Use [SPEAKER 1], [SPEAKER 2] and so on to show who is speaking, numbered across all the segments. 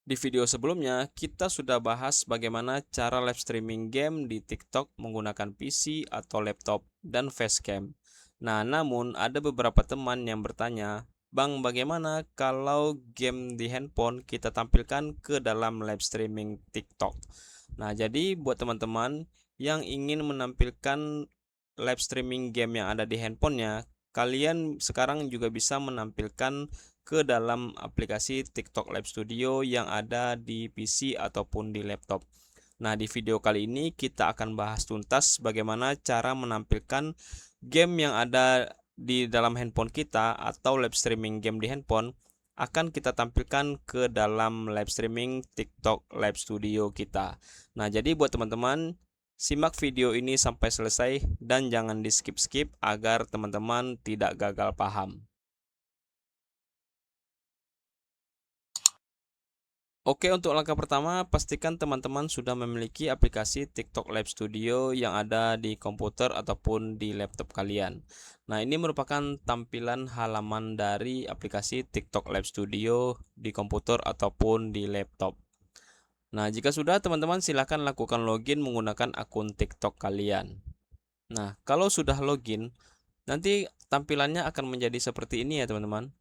[SPEAKER 1] Di video sebelumnya, kita sudah bahas bagaimana cara live streaming game di TikTok menggunakan PC atau laptop dan facecam. Nah, namun ada beberapa teman yang bertanya, Bang, bagaimana kalau game di handphone kita tampilkan ke dalam live streaming TikTok? Nah, jadi buat teman-teman yang ingin menampilkan live streaming game yang ada di handphonenya, kalian sekarang juga bisa menampilkan ke dalam aplikasi TikTok Live Studio yang ada di PC ataupun di laptop. Nah, di video kali ini kita akan bahas tuntas bagaimana cara menampilkan game yang ada di dalam handphone kita atau live streaming game di handphone akan kita tampilkan ke dalam live streaming TikTok Live Studio kita. Nah, jadi buat teman-teman, simak video ini sampai selesai dan jangan di skip-skip agar teman-teman tidak gagal paham. Oke, untuk langkah pertama, pastikan teman-teman sudah memiliki aplikasi TikTok Live Studio yang ada di komputer ataupun di laptop kalian. Nah, ini merupakan tampilan halaman dari aplikasi TikTok Live Studio di komputer ataupun di laptop. Nah, jika sudah, teman-teman silakan lakukan login menggunakan akun TikTok kalian. Nah, kalau sudah login, nanti tampilannya akan menjadi seperti ini ya, teman-teman.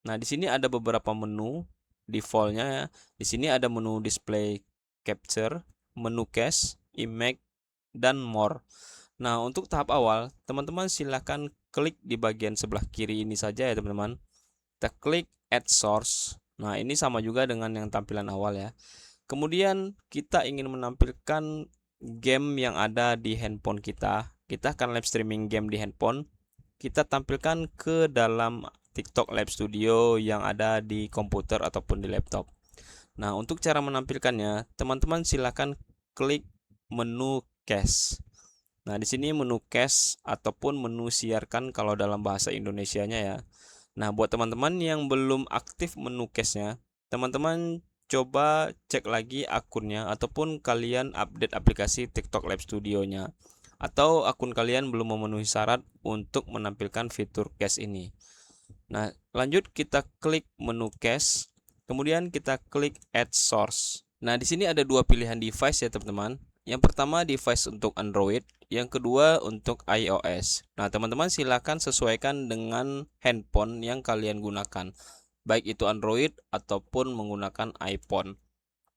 [SPEAKER 1] Nah, di sini ada beberapa menu defaultnya ya. Di sini ada menu display capture, menu cache, image, dan more. Nah, untuk tahap awal, teman-teman silahkan klik di bagian sebelah kiri ini saja ya, teman-teman. Kita klik add source. Nah, ini sama juga dengan yang tampilan awal ya. Kemudian kita ingin menampilkan game yang ada di handphone kita. Kita akan live streaming game di handphone. Kita tampilkan ke dalam TikTok Live Studio yang ada di komputer ataupun di laptop. Nah, untuk cara menampilkannya, teman-teman silakan klik menu cache. Nah, di sini menu cache ataupun menu siarkan kalau dalam bahasa Indonesianya ya. Nah, buat teman-teman yang belum aktif menu cache-nya, teman-teman coba cek lagi akunnya ataupun kalian update aplikasi TikTok Live Studio-nya. Atau akun kalian belum memenuhi syarat untuk menampilkan fitur cache ini. Nah, lanjut kita klik menu cache, kemudian kita klik add source. Nah, di sini ada dua pilihan device ya, teman-teman. Yang pertama device untuk Android, yang kedua untuk iOS. Nah, teman-teman silakan sesuaikan dengan handphone yang kalian gunakan, baik itu Android ataupun menggunakan iPhone.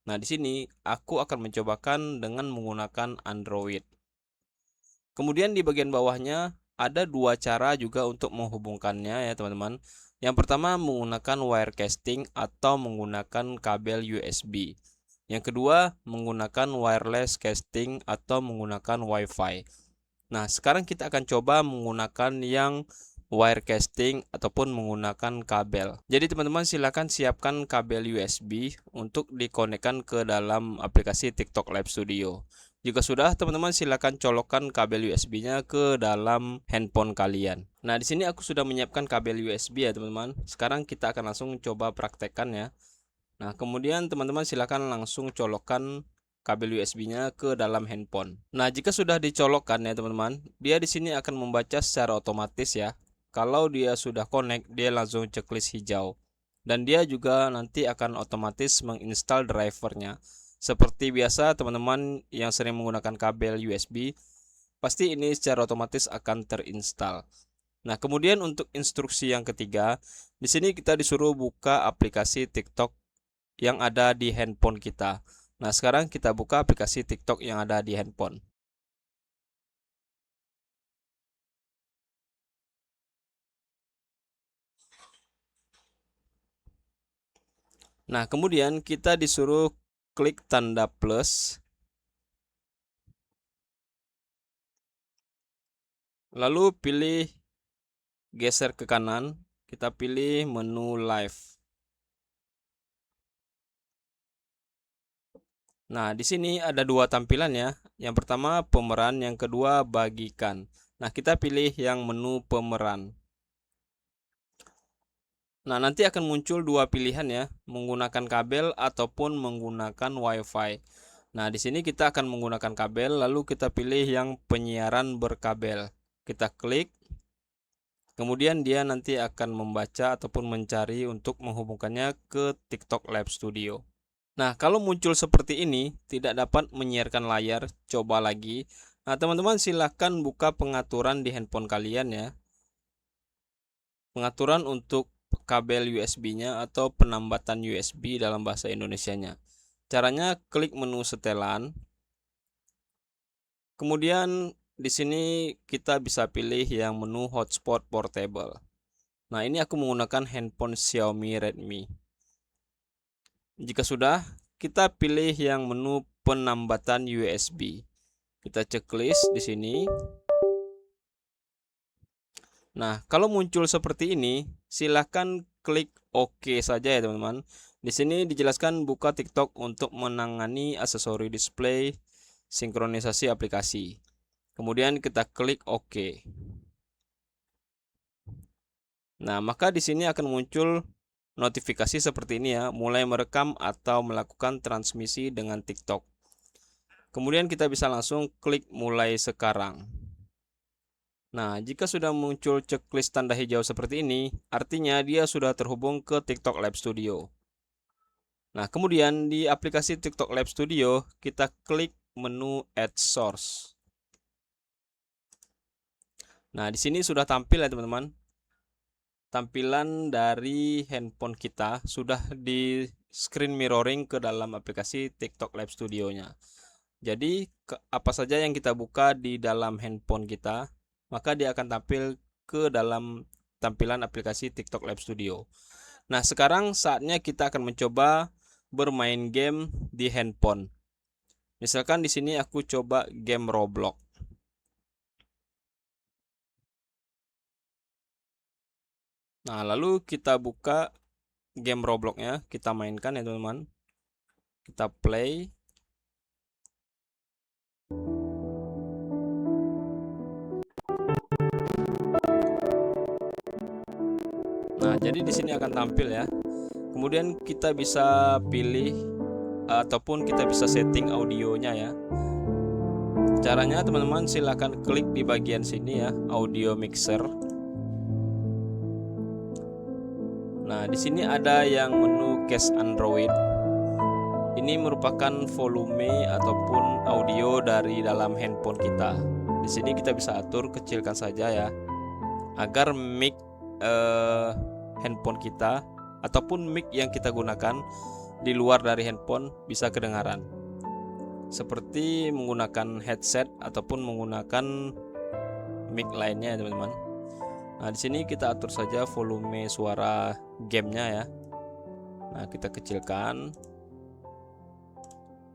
[SPEAKER 1] Nah, di sini aku akan mencobakan dengan menggunakan Android. Kemudian di bagian bawahnya ada dua cara juga untuk menghubungkannya ya, teman-teman. Yang pertama menggunakan wirecasting atau menggunakan kabel USB. Yang kedua menggunakan wireless casting atau menggunakan WiFi. Nah, sekarang kita akan coba menggunakan yang wirecasting ataupun menggunakan kabel. Jadi teman-teman silakan siapkan kabel USB untuk dikonekkan ke dalam aplikasi TikTok Live Studio. Jika sudah, teman-teman silakan colokkan kabel USB-nya ke dalam handphone kalian. Nah, di sini aku sudah menyiapkan kabel USB ya, teman-teman. Sekarang kita akan langsung coba praktekkan ya. Nah, kemudian teman-teman silakan langsung colokkan kabel USB-nya ke dalam handphone. Nah, jika sudah dicolokkan ya, teman-teman, dia di sini akan membaca secara otomatis ya. Kalau dia sudah connect, dia langsung checklist hijau. Dan dia juga nanti akan otomatis menginstal drivernya. Seperti biasa, teman-teman yang sering menggunakan kabel USB, pasti ini secara otomatis akan terinstall. Nah, kemudian untuk instruksi yang ketiga, di sini kita disuruh buka aplikasi TikTok yang ada di handphone kita. Nah, sekarang kita buka aplikasi TikTok yang ada di handphone. Nah, kemudian kita disuruh klik tanda plus, lalu pilih geser ke kanan, kita pilih menu live. Nah, di sini ada dua tampilan ya. Yang pertama pemeran, yang kedua bagikan. Nah, kita pilih yang menu pemeran. Nah, nanti akan muncul dua pilihan ya, menggunakan kabel ataupun menggunakan WiFi. Nah, di sini kita akan menggunakan kabel, lalu kita pilih yang penyiaran berkabel. Kita klik, kemudian dia nanti akan membaca ataupun mencari untuk menghubungkannya ke TikTok Live Studio. Nah, kalau muncul seperti ini, tidak dapat menyiarkan layar, coba lagi. Nah, teman-teman silahkan buka pengaturan di handphone kalian ya. Pengaturan untuk kabel USB-nya atau penambatan USB dalam bahasa Indonesianya. Caranya klik menu setelan. Kemudian di sini kita bisa pilih yang menu hotspot portable. Nah, ini aku menggunakan handphone Xiaomi Redmi. Jika sudah, kita pilih yang menu penambatan USB. Kita checklist di sini. Nah, kalau muncul seperti ini, silahkan klik OK saja ya teman-teman. Di sini dijelaskan buka TikTok untuk menangani aksesori display, sinkronisasi aplikasi. Kemudian kita klik OK. Nah, maka di sini akan muncul notifikasi seperti ini ya, mulai merekam atau melakukan transmisi dengan TikTok. Kemudian kita bisa langsung klik mulai sekarang. Nah, jika sudah muncul checklist tanda hijau seperti ini, artinya dia sudah terhubung ke TikTok Live Studio. Nah, kemudian di aplikasi TikTok Live Studio, kita klik menu Add Source. Nah, di sini sudah tampil ya teman-teman. Tampilan dari handphone kita sudah di screen mirroring ke dalam aplikasi TikTok Live Studio-nya. Jadi, apa saja yang kita buka di dalam handphone kita, maka dia akan tampil ke dalam tampilan aplikasi TikTok Live Studio. Nah, sekarang saatnya kita akan mencoba bermain game di handphone. Misalkan di sini aku coba game Roblox. Nah, lalu kita buka game Roblox-nya, kita mainkan ya teman-teman. Kita play. Nah, jadi di sini akan tampil ya. Kemudian kita bisa pilih ataupun kita bisa setting audionya ya. Caranya teman-teman silahkan klik di bagian sini ya, audio mixer. Nah, di sini ada yang menu case Android. Ini merupakan volume ataupun audio dari dalam handphone kita. Di sini kita bisa atur kecilkan saja ya, agar mic handphone kita ataupun mic yang kita gunakan di luar dari handphone bisa kedengaran. Seperti menggunakan headset ataupun menggunakan mic lainnya ya teman-teman. Nah, di sini kita atur saja volume suara gamenya ya. Nah, kita kecilkan.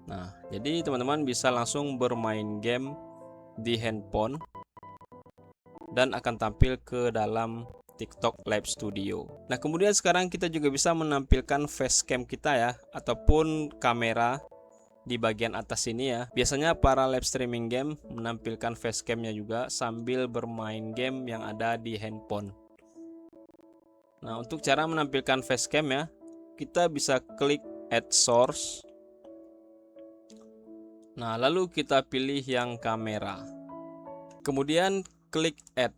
[SPEAKER 1] Nah, jadi teman-teman bisa langsung bermain game di handphone dan akan tampil ke dalam TikTok Live Studio. Nah, kemudian sekarang kita juga bisa menampilkan facecam kita ya, ataupun kamera di bagian atas sini ya. Biasanya para live streaming game menampilkan facecamnya juga sambil bermain game yang ada di handphone. Nah, untuk cara menampilkan facecam ya, kita bisa klik Add Source. Nah, lalu kita pilih yang kamera. Kemudian klik Add.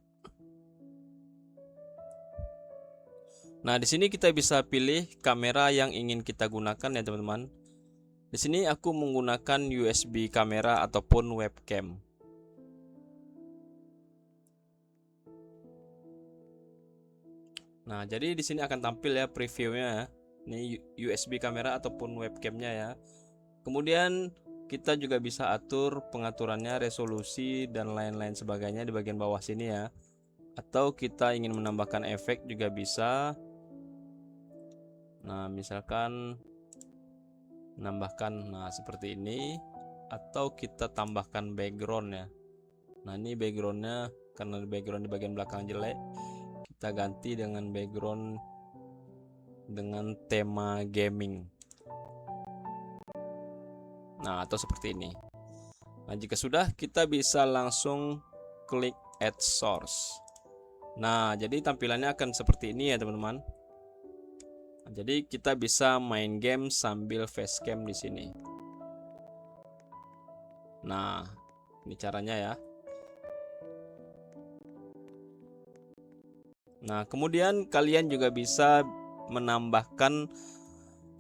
[SPEAKER 1] Nah, di sini kita bisa pilih kamera yang ingin kita gunakan ya teman-teman. Di sini aku menggunakan USB kamera ataupun webcam. Nah, jadi di sini akan tampil ya previewnya ya. Ini USB kamera ataupun webcamnya ya. Kemudian kita juga bisa atur pengaturannya, resolusi dan lain-lain sebagainya di bagian bawah sini ya. Atau kita ingin menambahkan efek juga bisa. Nah, misalkan menambahkan seperti ini, atau kita tambahkan background ya. Nah, ini backgroundnya, karena background di bagian belakang jelek, kita ganti dengan background dengan tema gaming. Nah, atau seperti ini. Nah, jika sudah, kita bisa langsung klik Add Source. Nah, jadi tampilannya akan seperti ini ya teman-teman. Nah, jadi kita bisa main game sambil facecam di sini. Nah, ini caranya ya. Nah, kemudian kalian juga bisa menambahkan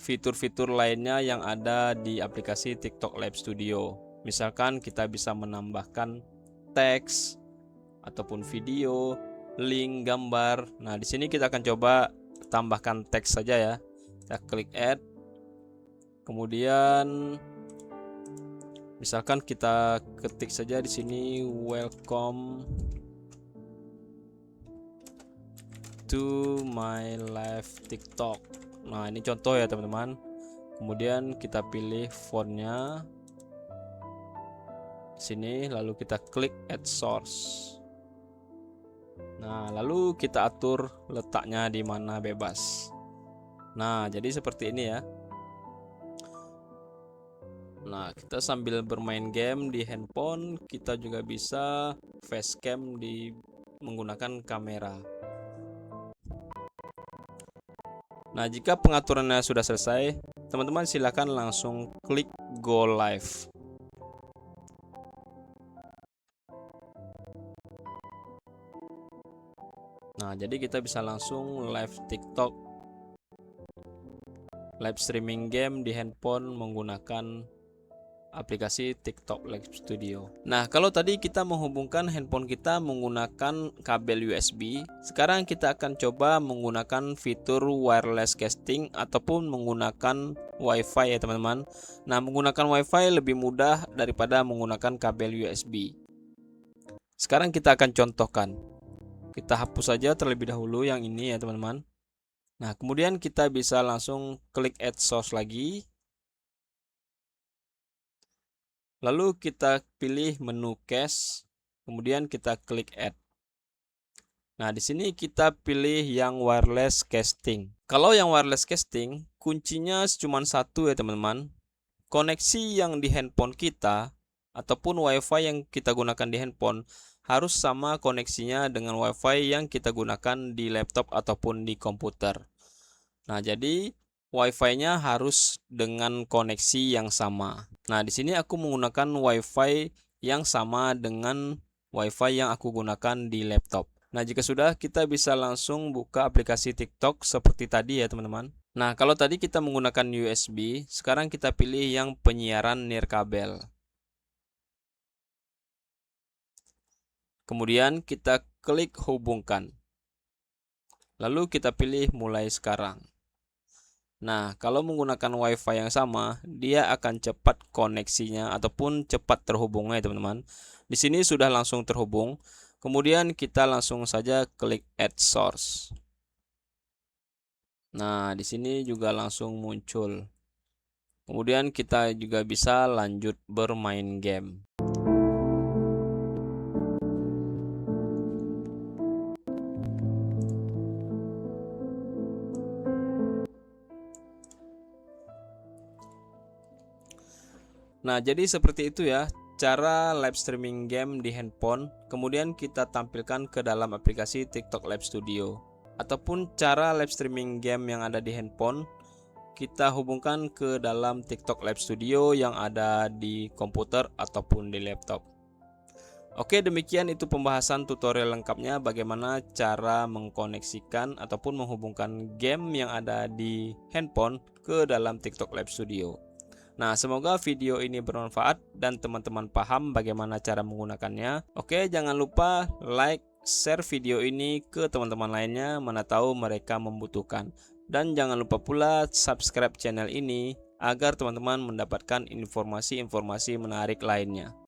[SPEAKER 1] fitur-fitur lainnya yang ada di aplikasi TikTok Live Studio. Misalkan kita bisa menambahkan teks ataupun video, link, gambar. Nah, di sini kita akan coba tambahkan teks saja ya. Kita klik add. Kemudian misalkan kita ketik saja di sini welcome to my live TikTok. Nah, ini contoh ya teman-teman. Kemudian kita pilih fontnya sini, lalu kita klik add source. Nah, lalu kita atur letaknya di mana bebas. Nah, jadi seperti ini ya. Nah, kita sambil bermain game di handphone, kita juga bisa facecam menggunakan kamera. Nah, jika pengaturannya sudah selesai, teman-teman silakan langsung klik go live. Nah, jadi kita bisa langsung live TikTok, live streaming game di handphone menggunakan aplikasi TikTok Live Studio. Nah, kalau tadi kita menghubungkan handphone kita menggunakan kabel USB, sekarang kita akan coba menggunakan fitur wireless casting ataupun menggunakan WiFi ya teman-teman. Nah, menggunakan WiFi lebih mudah daripada menggunakan kabel USB. Sekarang kita akan contohkan. Kita hapus saja terlebih dahulu yang ini ya teman-teman. Nah, kemudian kita bisa langsung klik add source lagi. Lalu kita pilih menu cache, kemudian kita klik add. Nah, di sini kita pilih yang wireless casting. Kalau yang wireless casting, kuncinya cuma satu ya teman-teman. Koneksi yang di handphone kita ataupun WiFi yang kita gunakan di handphone harus sama koneksinya dengan WiFi yang kita gunakan di laptop ataupun di komputer. Nah, jadi WiFi-nya harus dengan koneksi yang sama. Nah, di sini aku menggunakan WiFi yang sama dengan WiFi yang aku gunakan di laptop. Nah, jika sudah, kita bisa langsung buka aplikasi TikTok seperti tadi ya, teman-teman. Nah, kalau tadi kita menggunakan USB, sekarang kita pilih yang penyiaran nirkabel. Kemudian kita klik hubungkan. Lalu kita pilih mulai sekarang. Nah, kalau menggunakan WiFi yang sama, dia akan cepat koneksinya ataupun cepat terhubungnya, teman-teman. Di sini sudah langsung terhubung. Kemudian kita langsung saja klik add source. Nah, di sini juga langsung muncul. Kemudian kita juga bisa lanjut bermain game. Nah, jadi seperti itu ya cara live streaming game di handphone, kemudian kita tampilkan ke dalam aplikasi TikTok Live Studio. Ataupun cara live streaming game yang ada di handphone, kita hubungkan ke dalam TikTok Live Studio yang ada di komputer ataupun di laptop. Oke, demikian itu pembahasan tutorial lengkapnya bagaimana cara mengkoneksikan ataupun menghubungkan game yang ada di handphone ke dalam TikTok Live Studio. Nah, semoga video ini bermanfaat dan teman-teman paham bagaimana cara menggunakannya. Oke, jangan lupa like, share video ini ke teman-teman lainnya, mana tahu mereka membutuhkan. Dan jangan lupa pula subscribe channel ini agar teman-teman mendapatkan informasi-informasi menarik lainnya.